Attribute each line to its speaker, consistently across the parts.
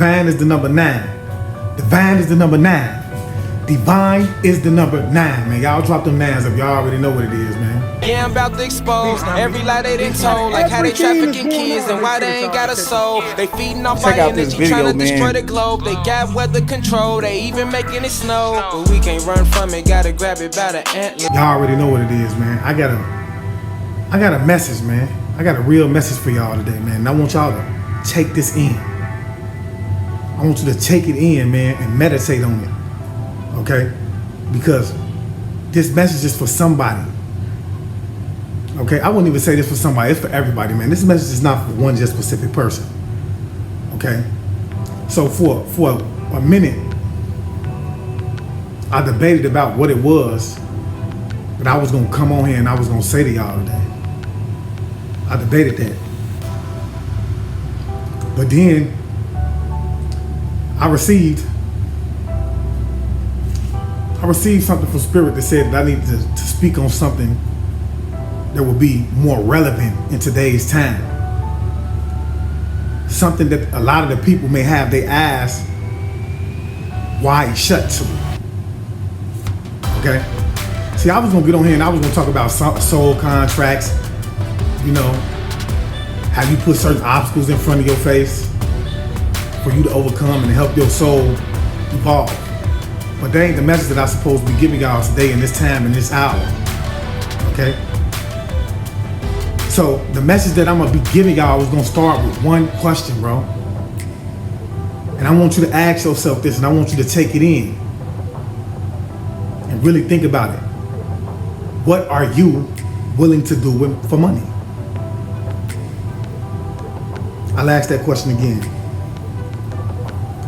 Speaker 1: Divine is the number 9. Divine is the number 9. Divine is the number 9, man. Y'all drop them 9s up. Y'all already know what it is, man.
Speaker 2: Yeah, I'm about to expose every lie they done told, like how they trafficking kids and why they ain't got a soul. They feeding off our energy, trying to destroy the globe. They got weather control, they even making it snow. But we can't run from it, gotta grab it by the antler.
Speaker 1: Y'all already know what it is, man. I got a message, man. I got a real message for y'all today, man. And I want y'all to take this in. I want you to take it in, man, and meditate on it. Okay? Because this message is for somebody. Okay? I wouldn't even say this for somebody. It's for everybody, man. This message is not for one just specific person. Okay? So for a minute, I debated about what it was that I was going to come on here and I was going to say to y'all today. I debated that. But then I received something from Spirit that said that I needed to speak on something that would be more relevant in today's time. Something that a lot of the people may have their eyes wide shut to. Okay? See, I was going to get on here and I was going to talk about soul contracts, you know, how you put certain obstacles in front of your face for you to overcome and help your soul evolve. But that ain't the message that I'm supposed to be giving y'all today in this time, in this hour. Okay? So the message that I'm gonna be giving y'all is gonna start with one question, bro. And I want you to ask yourself this, and I want you to take it in and really think about it. What are you willing to do for money? I'll ask that question again.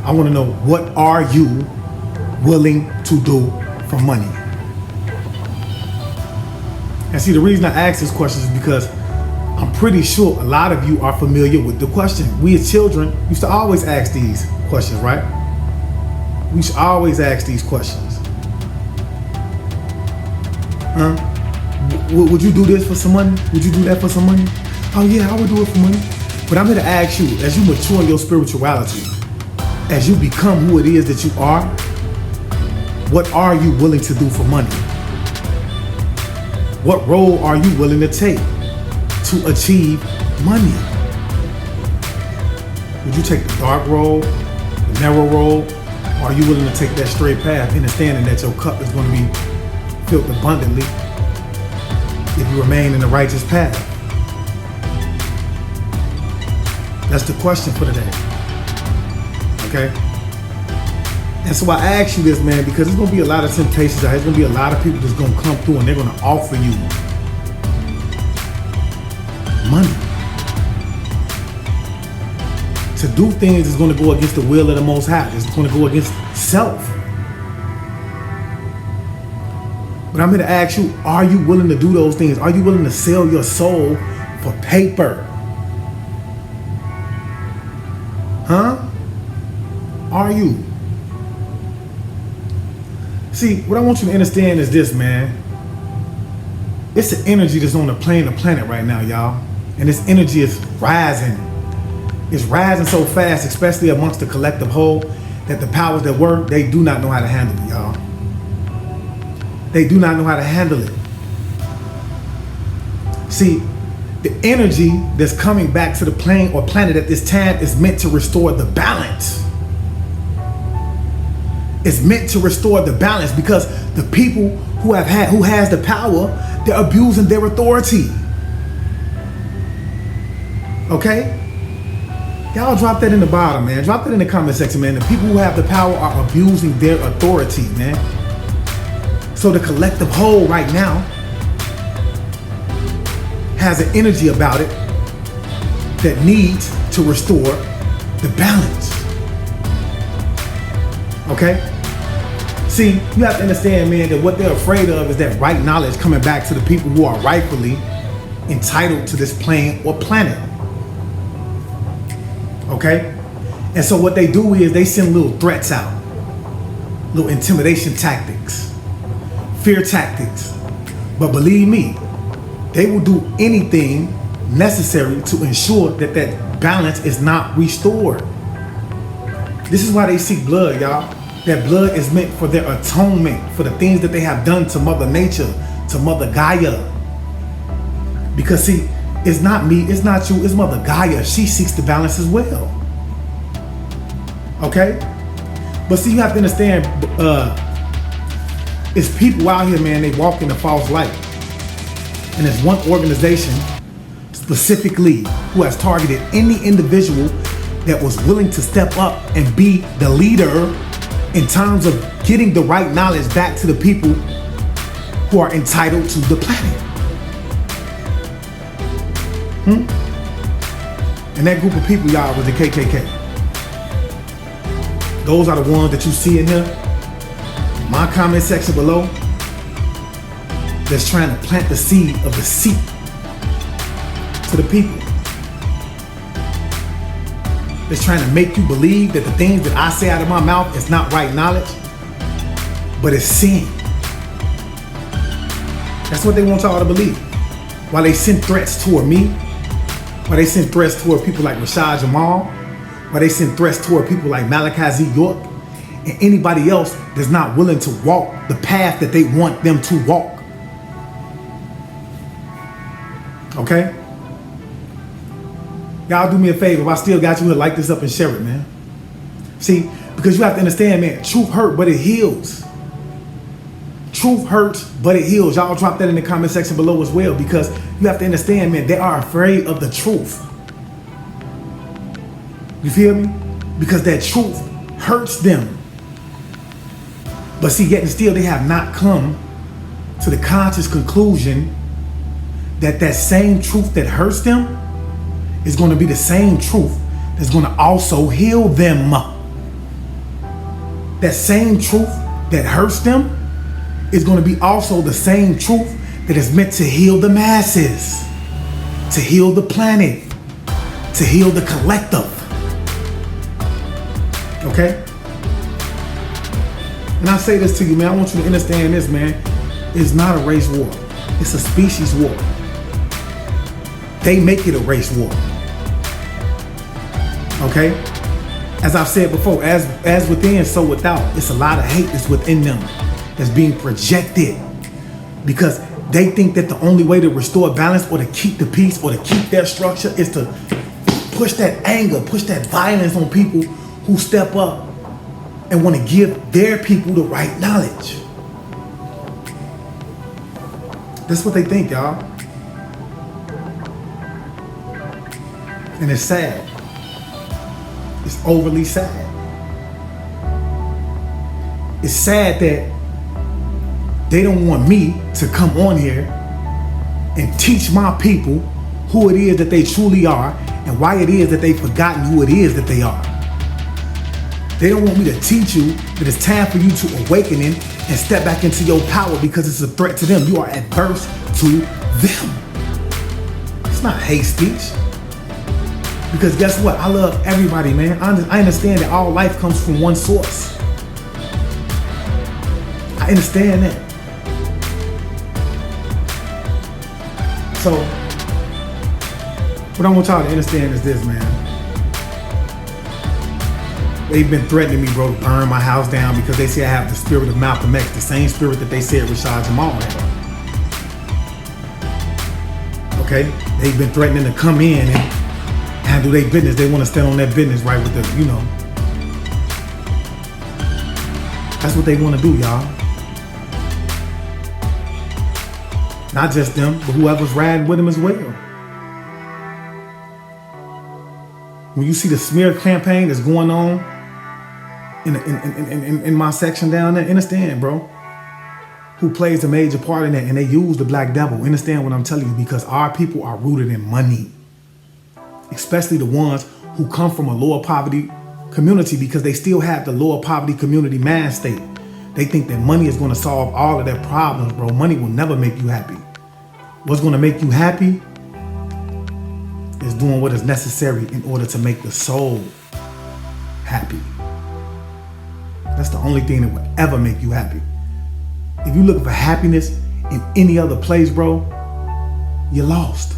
Speaker 1: I want to know, what are you willing to do for money? And see, the reason I ask this question is because I'm pretty sure a lot of you are familiar with the question. We as children used to always ask these questions, right? We used to always ask these questions. Would you do this for some money? Would you do that for some money? Oh yeah, I would do it for money. But I'm here to ask you, as you mature in your spirituality, as you become who it is that you are, what are you willing to do for money? What role are you willing to take to achieve money? Would you take the dark road, the narrow road, or are you willing to take that straight path, understanding that your cup is going to be filled abundantly if you remain in the righteous path? That's the question for today. Okay? And so I ask you this, man, because there's going to be a lot of temptations. There's going to be a lot of people that's going to come through and they're going to offer you money to do things that's going to go against the will of the Most High. It's going to go against self. But I'm here to ask you, are you willing to do those things? Are you willing to sell your soul for paper? Huh? Are you? See, what I want you to understand is this, man. It's the energy that's on the planet right now, y'all. And this energy is rising. It's rising so fast, especially amongst the collective whole, that the powers that work, they do not know how to handle it, y'all. They do not know how to handle it. See, the energy that's coming back to the plane or planet at this time is meant to restore the balance. It's meant to restore the balance because the people who has the power, they're abusing their authority. Okay? Y'all drop that in the bottom, man. Drop that in the comment section, man. The people who have the power are abusing their authority, man. So the collective whole right now has an energy about it that needs to restore the balance. Okay? See, you have to understand, man, that what they're afraid of is that right knowledge coming back to the people who are rightfully entitled to this plane or planet. Okay? And so what they do is they send little threats out, little intimidation tactics, fear tactics. But believe me, they will do anything necessary to ensure that that balance is not restored. This is why they seek blood, y'all. That blood is meant for their atonement, for the things that they have done to Mother Nature, to Mother Gaia. Because see, it's not me, it's not you, it's Mother Gaia. She seeks the balance as well. Okay? But see, you have to understand, it's people out here, man, they walk in the false light. And there's one organization specifically who has targeted any individual that was willing to step up and be the leader in terms of getting the right knowledge back to the people who are entitled to the planet. And that group of people, y'all, was the KKK. Those are the ones that you see in here. My comment section below, that's trying to plant the seed of deceit to the people. That's trying to make you believe that the things that I say out of my mouth is not right knowledge, but it's sin. That's what they want y'all to believe. While they send threats toward me, while they send threats toward people like Rashad Jamal, while they send threats toward people like Malachi Z. York, and anybody else that's not willing to walk the path that they want them to walk. Okay? Y'all do me a favor, if I still got you here, like this up and share it, man. See, because you have to understand, man, truth hurt, but it heals. Truth hurts, but it heals. Y'all drop that in the comment section below as well, because you have to understand, man, they are afraid of the truth. You feel me? Because that truth hurts them. But see, yet and still, they have not come to the conscious conclusion that that same truth that hurts them is going to be the same truth that's going to also heal them. That same truth that hurts them is going to be also the same truth that is meant to heal the masses, to heal the planet, to heal the collective. Okay? And I say this to you, man, I want you to understand this, man. It's not a race war. It's a species war. They make it a race war. Okay? As I've said before, as within, so without. It's a lot of hate that's within them that's being projected because they think that the only way to restore balance or to keep the peace or to keep their structure is to push that anger, push that violence on people who step up and want to give their people the right knowledge. That's what they think, y'all. And it's sad. It's overly sad. It's sad that they don't want me to come on here and teach my people who it is that they truly are and why it is that they've forgotten who it is that they are. They don't want me to teach you that it's time for you to awaken and step back into your power because it's a threat to them. You are adverse to them. It's not hate speech. Because guess what? I love everybody, man. I understand that all life comes from one source. I understand that. So, what I want y'all to understand is this, man. They've been threatening me, bro, to burn my house down because they say I have the spirit of Malcolm X, the same spirit that they said Rashad Jamal had. Okay? They've been threatening to come in and handle their business. They want to stand on their business right with the, you know. That's what they want to do, y'all. Not just them, but whoever's riding with them as well. When you see the smear campaign that's going on in my section down there, understand, bro, who plays a major part in that, and they use the black devil. Understand what I'm telling you, because our people are rooted in money, especially the ones who come from a lower poverty community, because they still have the lower poverty community mind state. They think that money is going to solve all of their problems, bro. Money will never make you happy. What's going to make you happy is doing what is necessary in order to make the soul happy. That's the only thing that will ever make you happy. If you're looking for happiness in any other place, bro, you're lost.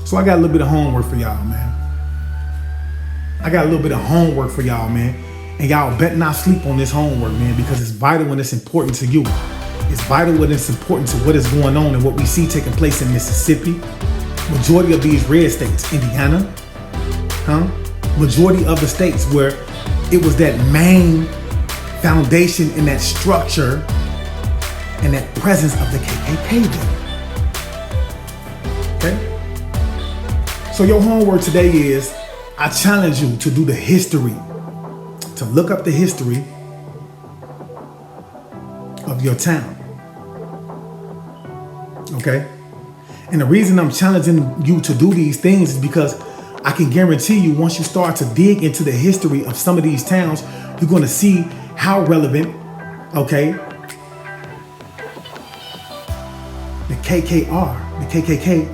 Speaker 1: So I got a little bit of homework for y'all, man. I got a little bit of homework for y'all, man. And y'all better not sleep on this homework, man, because it's vital and it's important to you. It's vital and it's important to what is going on and what we see taking place in Mississippi. Majority of these red states, Indiana, majority of the states where it was that main foundation and that structure and that presence of the KKK there. Okay? So your homework today is, I challenge you to do the history, to look up the history of your town. Okay? And the reason I'm challenging you to do these things is because I can guarantee you, once you start to dig into the history of some of these towns, you're going to see how relevant, okay, the KKK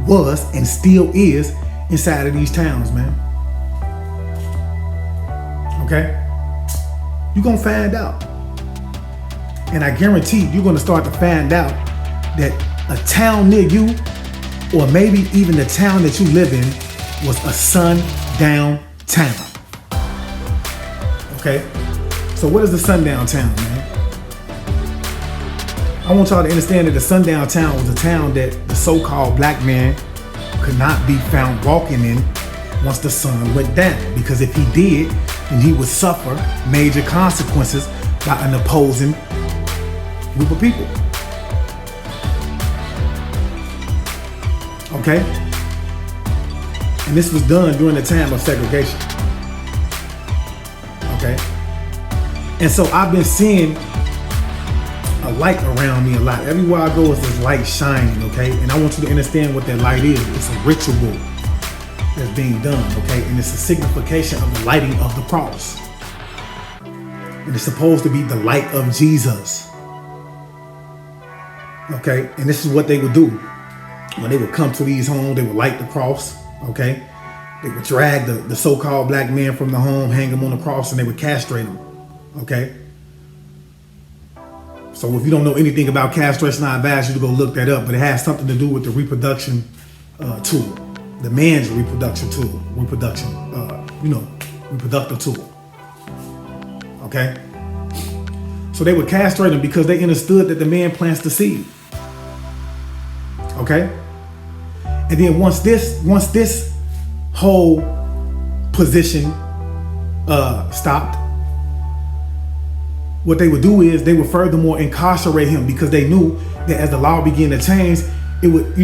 Speaker 1: was and still is inside of these towns, man. Okay? You're going to find out. And I guarantee you're going to start to find out that a town near you, or maybe even the town that you live in, was a sundown town. Okay? So what is the sundown town, man? I want y'all to understand that the sundown town was a town that the so-called black man could not be found walking in once the sun went down. Because if he did, then he would suffer major consequences by an opposing group of people. Okay? And this was done during the time of segregation. Okay? And so I've been seeing a light around me a lot. Everywhere I go is this light shining, okay? And I want you to understand what that light is. It's a ritual that's being done, okay? And it's a signification of the lighting of the cross. And it's supposed to be the light of Jesus. Okay? And this is what they would do. When they would come to these homes, they would light the cross, okay? They would drag the so-called black man from the home, hang him on the cross, and they would castrate him, okay? So if you don't know anything about castration, I advise you to go look that up, but it has something to do with the reproduction tool, the man's reproduction tool, reproductive tool, okay? So they would castrate him because they understood that the man plants the seed, okay? And then once this whole position stopped, what they would do is they would furthermore incarcerate him, because they knew that as the law began to change, it would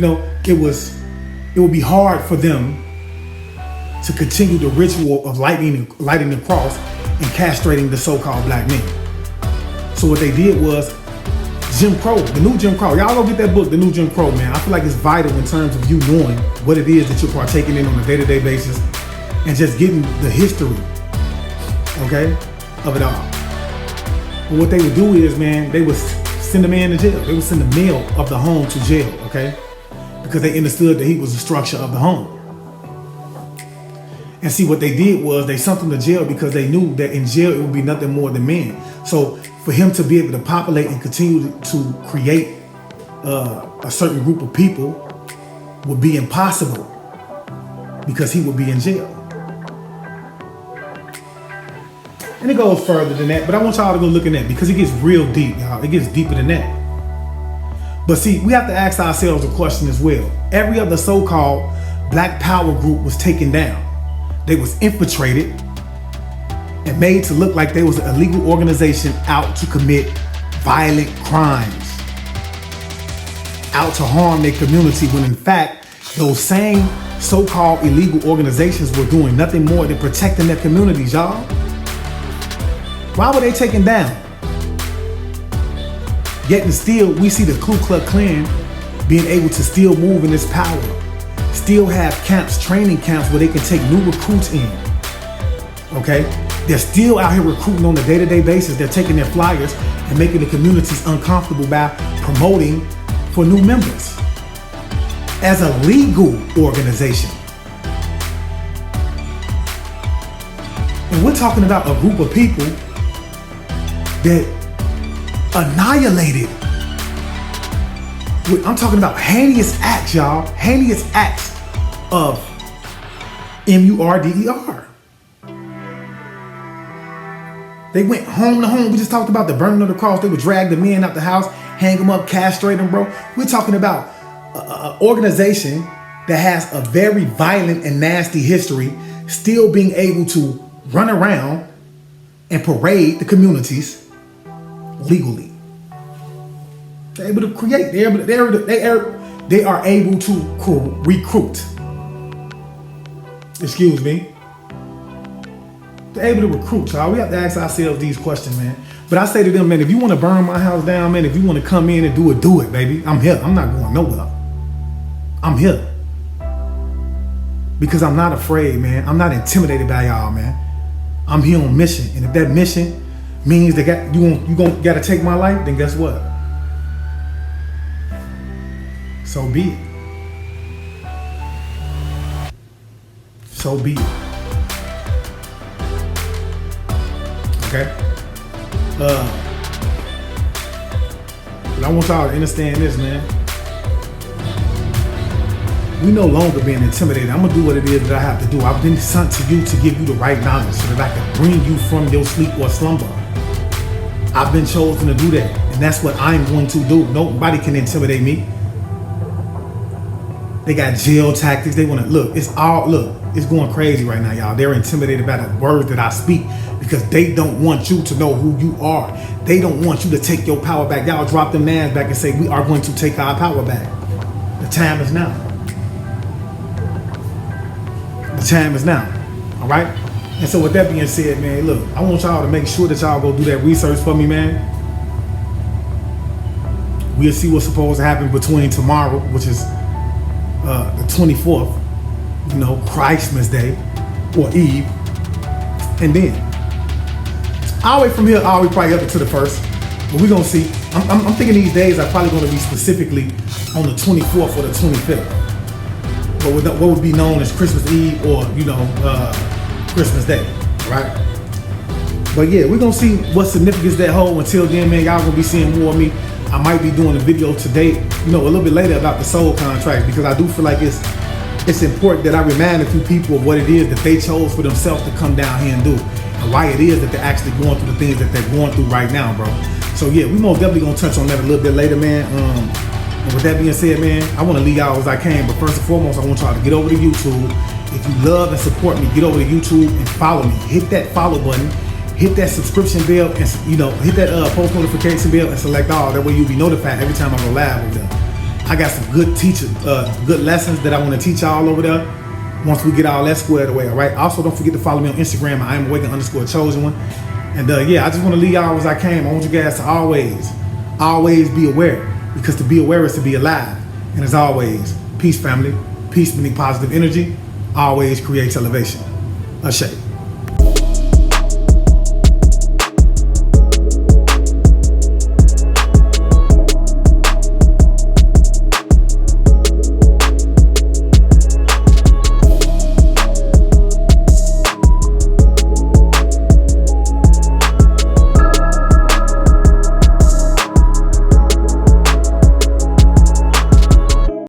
Speaker 1: be hard for them to continue the ritual of lighting the cross and castrating the so-called black men. So what they did was Jim Crow, the new Jim Crow. Y'all go get that book, The New Jim Crow, man. I feel like it's vital in terms of you knowing what it is that you're partaking in on a day-to-day basis and just getting the history, okay, of it all. But what they would do is, man, they would send the man to jail. They would send the male of the home to jail, okay? Because they understood that he was the structure of the home. And see, what they did was they sent him to jail because they knew that in jail it would be nothing more than men. So for him to be able to populate and continue to create a certain group of people would be impossible because he would be in jail. And it goes further than that, but I want y'all to go look at that because it gets real deep, y'all. It gets deeper than that. But see, we have to ask ourselves a question as well. Every other so-called black power group was taken down. They was infiltrated and made to look like they was an illegal organization out to commit violent crimes, out to harm their community, when in fact, those same so-called illegal organizations were doing nothing more than protecting their communities, y'all. Why were they taken down? Yet and still, we see the Ku Klux Klan being able to still move in this power, still have camps, training camps where they can take new recruits in, okay? They're still out here recruiting on a day-to-day basis. They're taking their flyers and making the communities uncomfortable by promoting for new members as a legal organization. And we're talking about a group of people that annihilated. I'm talking about heinous acts, y'all. Heinous acts of M-U-R-D-E-R. They went home to home. We just talked about the burning of the cross. They would drag the men out the house, hang them up, castrate them, bro. We're talking about an organization that has a very violent and nasty history, still being able to run around and parade the communities legally. They're able to create. They are able to recruit. Excuse me. They're able to recruit, so we have to ask ourselves these questions, man. But I say to them, man, if you want to burn my house down, man, if you want to come in and do it, baby. I'm here. I'm not going nowhere. I'm here. Because I'm not afraid, man. I'm not intimidated by y'all, man. I'm here on mission. And if that mission means you gotta take my life, then guess what? So be it. So be it. Okay? But I want y'all to understand this, man. We no longer being intimidated. I'm gonna do what it is that I have to do. I've been sent to you to give you the right knowledge so that I can bring you from your sleep or slumber. I've been chosen to do that, and that's what I'm going to do. Nobody can intimidate me. They got jail tactics. They want to look. It's going crazy right now, y'all. They're intimidated by the words that I speak because they don't want you to know who you are. They don't want you to take your power back. Y'all drop them names back and say we are going to take our power back. The time is now. The time is now. All right. And so with that being said, man, look, I want y'all to make sure that y'all go do that research for me, man. We'll see what's supposed to happen between tomorrow, which is the 24th, Christmas Day or Eve, and then I'll wait from here all the way probably up to the 1st, but we're gonna see. I'm thinking these days are probably gonna be specifically on the 24th or the 25th, but what would be known as Christmas Eve or Christmas Day, right? But yeah, we're gonna see what significance that hold. Until then, man, y'all gonna be seeing more of me. I might be doing a video today, a little bit later about the soul contract, because I do feel like it's important that I remind a few people of what it is that they chose for themselves to come down here and do, and why it is that they're actually going through the things that they're going through right now, bro. So yeah, we most definitely gonna touch on that a little bit later, man. And with that being said, man, I want to leave y'all as I can, but first and foremost, I want y'all to get over to YouTube. If you love and support me, get over to YouTube and follow me. Hit that follow button. Hit that subscription bell and hit that post notification bell and select all. That way you'll be notified every time I go live over there. I got some good good lessons that I want to teach y'all over there once we get all that squared away, all right? Also, don't forget to follow me on Instagram, Am Awakend _chosen1. And yeah, I just want to leave y'all as I came. I want you guys to always be aware, because to be aware is to be alive. And as always, peace, family. Peace meaning positive energy always creates elevation. Ashay.